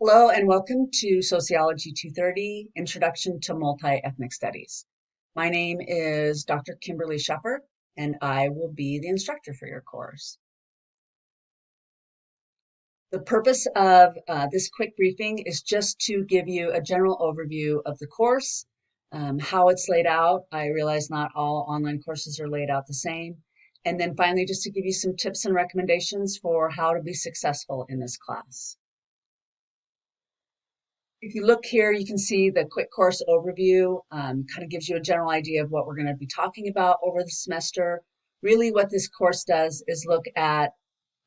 Hello and welcome to Sociology 230, Introduction to Multi-Ethnic Studies. My name is Dr. Kimberly Shepard, and I will be the instructor for your course. The purpose of this quick briefing is just to give you a general overview of the course, how it's laid out. I realize not all online courses are laid out the same. And then finally, just to give you some tips and recommendations for how to be successful in this class. If you look here, you can see the quick course overview, kind of gives you a general idea of what we're going to be talking about over the semester. Really what this course does is look at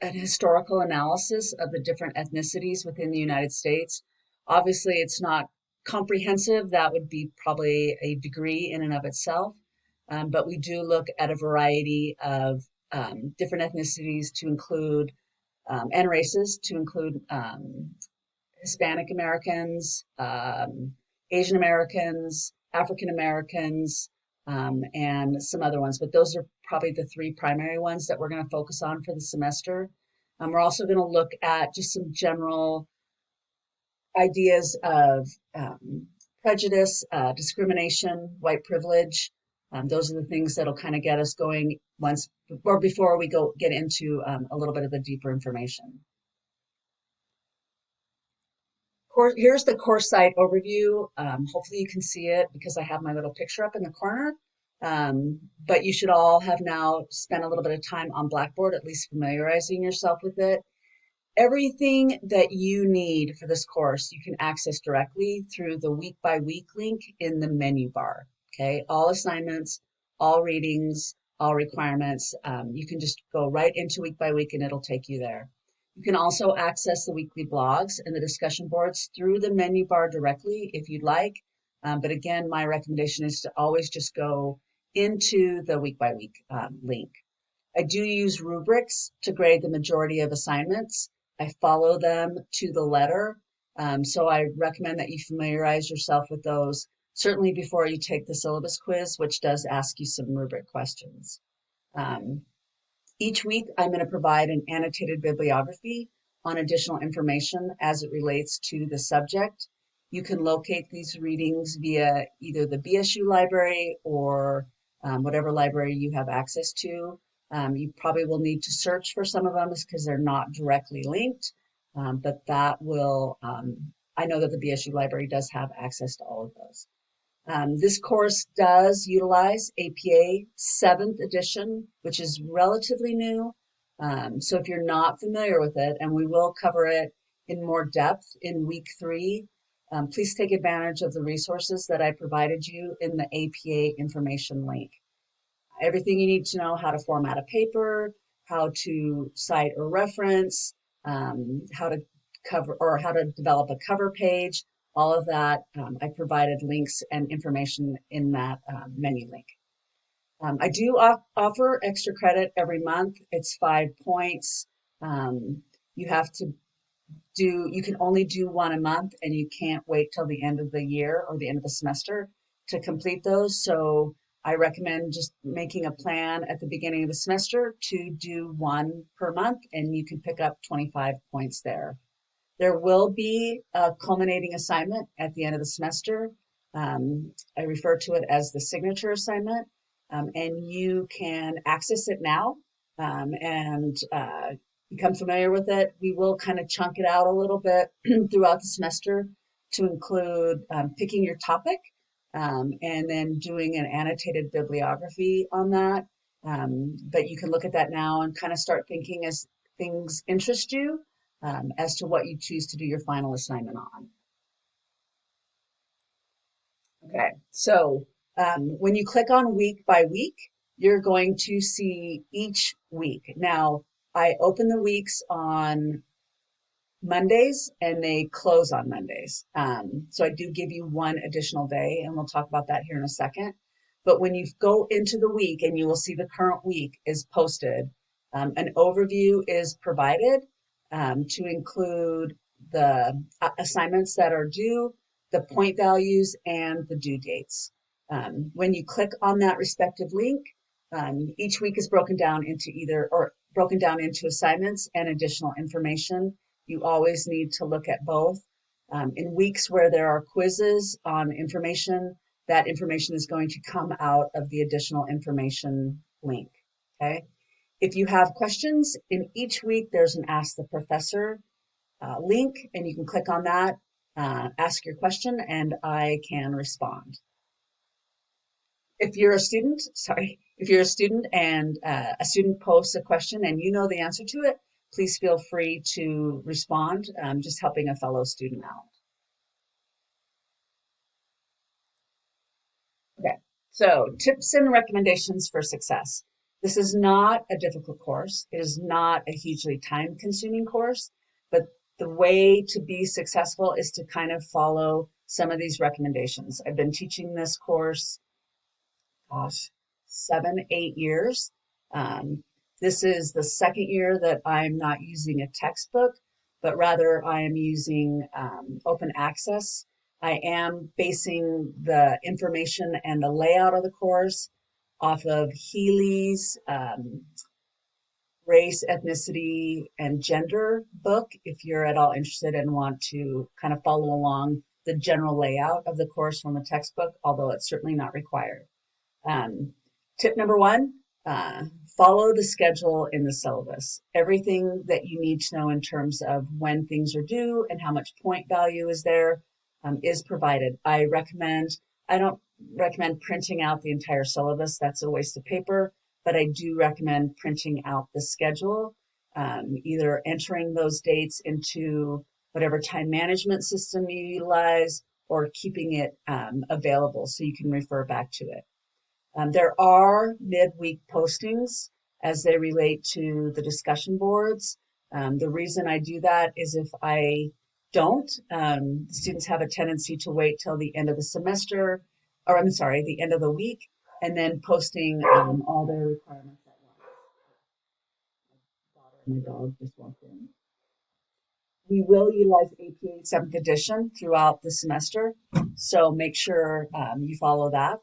an historical analysis of the different ethnicities within the United States. Obviously, it's not comprehensive. That would be probably a degree in and of itself. But we do look at a variety of different ethnicities to include, and races to include Hispanic Americans, Asian Americans, African Americans, and some other ones. But those are probably the three primary ones that we're going to focus on for the semester. We're also going to look at just some general ideas of prejudice, discrimination, white privilege. Those are the things that'll kind of get us going once or before we get into a little bit of the deeper information. Here's the course site overview. Hopefully you can see it because I have my little picture up in the corner. But you should all have now spent a little bit of time on Blackboard, at least familiarizing yourself with it. Everything that you need for this course, you can access directly through the week by week link in the menu bar. Okay, all assignments, all readings, all requirements. You can just go right into week by week and it'll take you there. You can also access the weekly blogs and the discussion boards through the menu bar directly if you'd like. But again, my recommendation is to always just go into the week by week link. I do use rubrics to grade the majority of assignments. I follow them to the letter. So I recommend that you familiarize yourself with those, certainly before you take the syllabus quiz, which does ask you some rubric questions. Each week, I'm going to provide an annotated bibliography on additional information as it relates to the subject. You can locate these readings via either the BSU library or whatever library you have access to. You probably will need to search for some of them because they're not directly linked, but that will, I know that the BSU library does have access to all of those. This course does utilize APA 7th edition, which is relatively new. So if you're not familiar with it, and we will cover it in more depth in week 3, please take advantage of the resources that I provided you in the APA information link. Everything you need to know: how to format a paper, how to cite or reference, how to cover or how to develop a cover page, all of that. I provided links and information in that menu link. I do offer extra credit every month. It's 5 points. You have to you can only do one a month, and you can't wait till the end of the year or the end of the semester to complete those. So I recommend just making a plan at the beginning of the semester to do one per month, and you can pick up 25 points there. There will be a culminating assignment at the end of the semester. I refer to it as the signature assignment, and you can access it now and become familiar with it. We will kind of chunk it out a little bit throughout the semester to include picking your topic and then doing an annotated bibliography on that. But you can look at that now and kind of start thinking as things interest you as to what you choose to do your final assignment on. Okay, so when you click on week by week, you're going to see each week. Now, I open the weeks on Mondays and they close on Mondays. So I do give you one additional day, and we'll talk about that here in a second. But when you go into the week and you will see the current week is posted, an overview is provided to include the assignments that are due, the point values, and the due dates. When you click on that respective link, each week is broken down into broken down into assignments and additional information. You always need to look at both. In weeks where there are quizzes on information, that information is going to come out of the additional information link, okay? If you have questions, in each week there's an Ask the Professor link, and you can click on that, ask your question, and I can respond. If you're a student, if you're a student and a student posts a question and you know the answer to it, please feel free to respond, just helping a fellow student out. Okay, so tips and recommendations for success. This is not a difficult course. It is not a hugely time-consuming course, but the way to be successful is to kind of follow some of these recommendations. I've been teaching this course, gosh, 7, 8 years. Um, this is the second year that I'm not using a textbook, but rather I am using open access. I am basing the information and the layout of the course off of Healy's race, ethnicity, and gender book, if you're at all interested and want to kind of follow along the general layout of the course from the textbook, although it's certainly not required. Um, Tip number one, follow the schedule in the syllabus. Everything that you need to know in terms of when things are due and how much point value is there is provided. I don't recommend printing out the entire syllabus. That's a waste of paper, but I do recommend printing out the schedule, either entering those dates into whatever time management system you utilize or keeping it available so you can refer back to it. There are midweek postings as they relate to the discussion boards. The reason I do that is if I don't, students have a tendency to wait till the end of the semester, or I'm sorry, the end of the week, and then posting all their requirements at once. My daughter and my dog just walked in. We will utilize APA 7th edition throughout the semester, so make sure you follow that.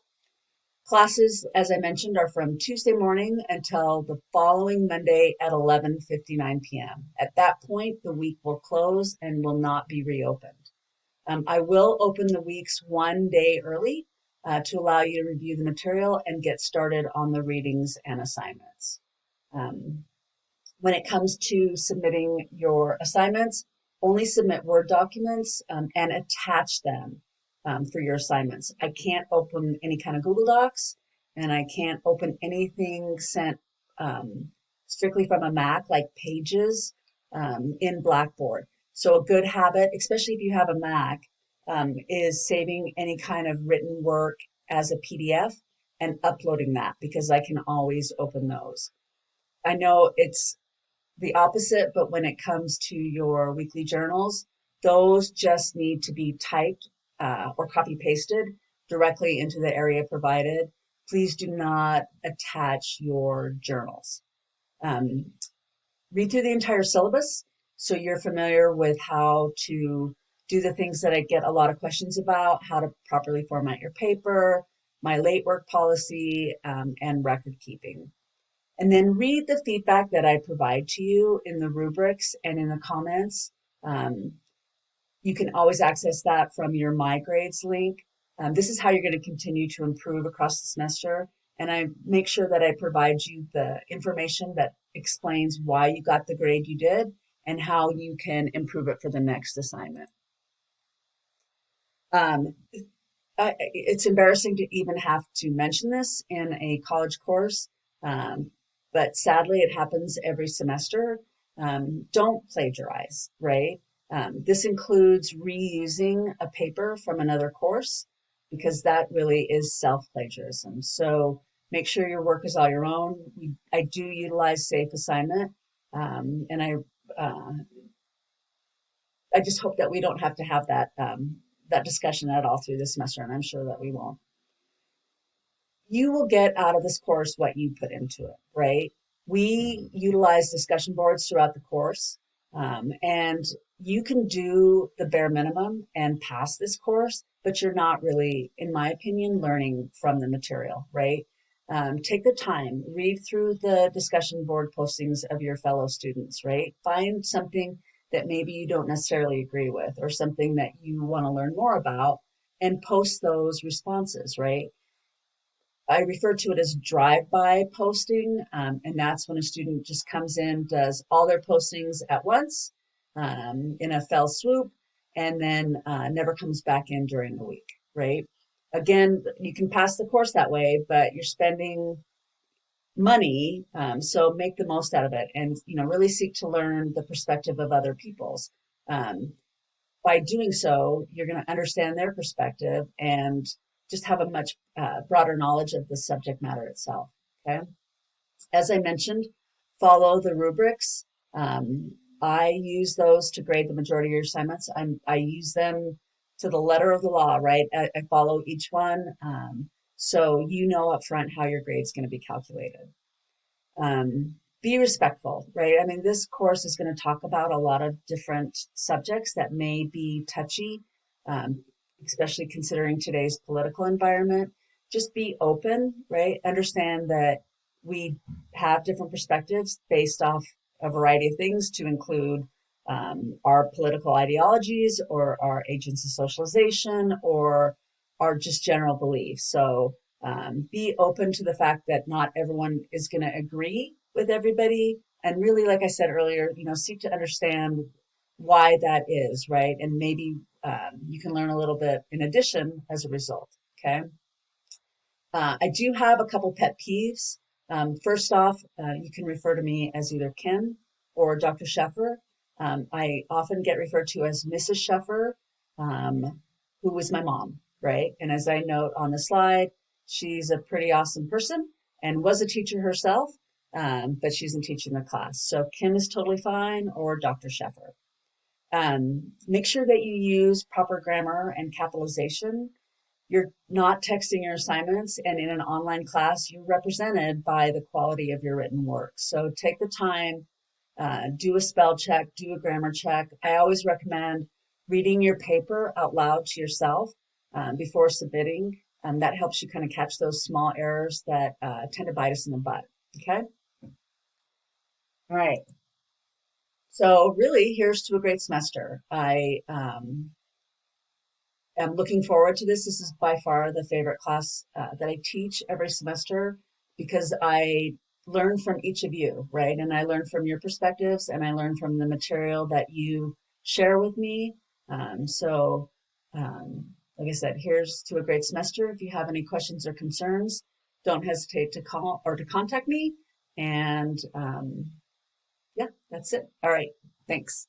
Classes, as I mentioned, are from Tuesday morning until the following Monday at 11:59 p.m. At that point, the week will close and will not be reopened. I will open the weeks one day early to allow you to review the material and get started on the readings and assignments. When it comes to submitting your assignments, only submit Word documents and attach them for your assignments. I can't open any kind of Google Docs, and I can't open anything sent strictly from a Mac, like Pages, in Blackboard. So a good habit, especially if you have a Mac, is saving any kind of written work as a PDF and uploading that, because I can always open those. I know it's the opposite, but when it comes to your weekly journals, those just need to be typed or copy pasted directly into the area provided. Please do not attach your journals. Read through the entire syllabus so you're familiar with how to do the things that I get a lot of questions about, how to properly format your paper, my late work policy, and record keeping. And then read the feedback that I provide to you in the rubrics and in the comments. You can always access that from your My Grades link. This is how you're going to continue to improve across the semester. And I make sure that I provide you the information that explains why you got the grade you did and how you can improve it for the next assignment. It's embarrassing to even have to mention this in a college course, but sadly it happens every semester. Don't plagiarize, right? This includes reusing a paper from another course, because that really is self-plagiarism. So make sure your work is all your own. I do utilize safe assignment, and I just hope that we don't have to have that discussion at all through the semester, and I'm sure that we won't. You will get out of this course what you put into it, right? We utilize discussion boards throughout the course, and you can do the bare minimum and pass this course, but you're not really, in my opinion, learning from the material, right? Take the time, read through the discussion board postings of your fellow students, right? Find something that maybe you don't necessarily agree with or something that you want to learn more about and post those responses, right? I refer to it as drive-by posting, and that's when a student just comes in, does all their postings at once in a fell swoop, and then never comes back in during the week, right? Again, you can pass the course that way, but you're spending money, so make the most out of it, and really seek to learn the perspective of other people's. Um, by doing so, you're going to understand their perspective and just have a much broader knowledge of the subject matter itself. Okay. As I mentioned, follow the rubrics. I use those to grade the majority of your assignments. I use them to the letter of the law, right? I follow each one. So you know up front how your grade is going to be calculated. Be respectful, right? I mean, this course is going to talk about a lot of different subjects that may be touchy, um, especially considering today's political environment. Just be open, right? Understand that we have different perspectives based off a variety of things, to include our political ideologies or our agents of socialization or our just general beliefs. So be open to the fact that not everyone is going to agree with everybody. And really, like I said earlier, seek to understand why that is, right? And maybe you can learn a little bit in addition as a result. Okay. I do have a couple pet peeves. First off, you can refer to me as either Kim or Dr. Sheffer. I often get referred to as Mrs. Sheffer, who was my mom, right? And as I note on the slide, she's a pretty awesome person and was a teacher herself, but she's in teaching the class. So Kim is totally fine, or Dr. Sheffer. Make sure that you use proper grammar and capitalization. You're not texting your assignments, and in an online class, you're represented by the quality of your written work. So take the time, do a spell check, do a grammar check. I always recommend reading your paper out loud to yourself before submitting. That helps you kind of catch those small errors that tend to bite us in the butt. Okay. All right. So really, here's to a great semester. I'm looking forward to this. This is by far the favorite class that I teach every semester, because I learn from each of you, right? And I learn from your perspectives, and I learn from the material that you share with me. So, like I said, here's to a great semester. If you have any questions or concerns, don't hesitate to call or to contact me. And yeah, that's it. All right. Thanks.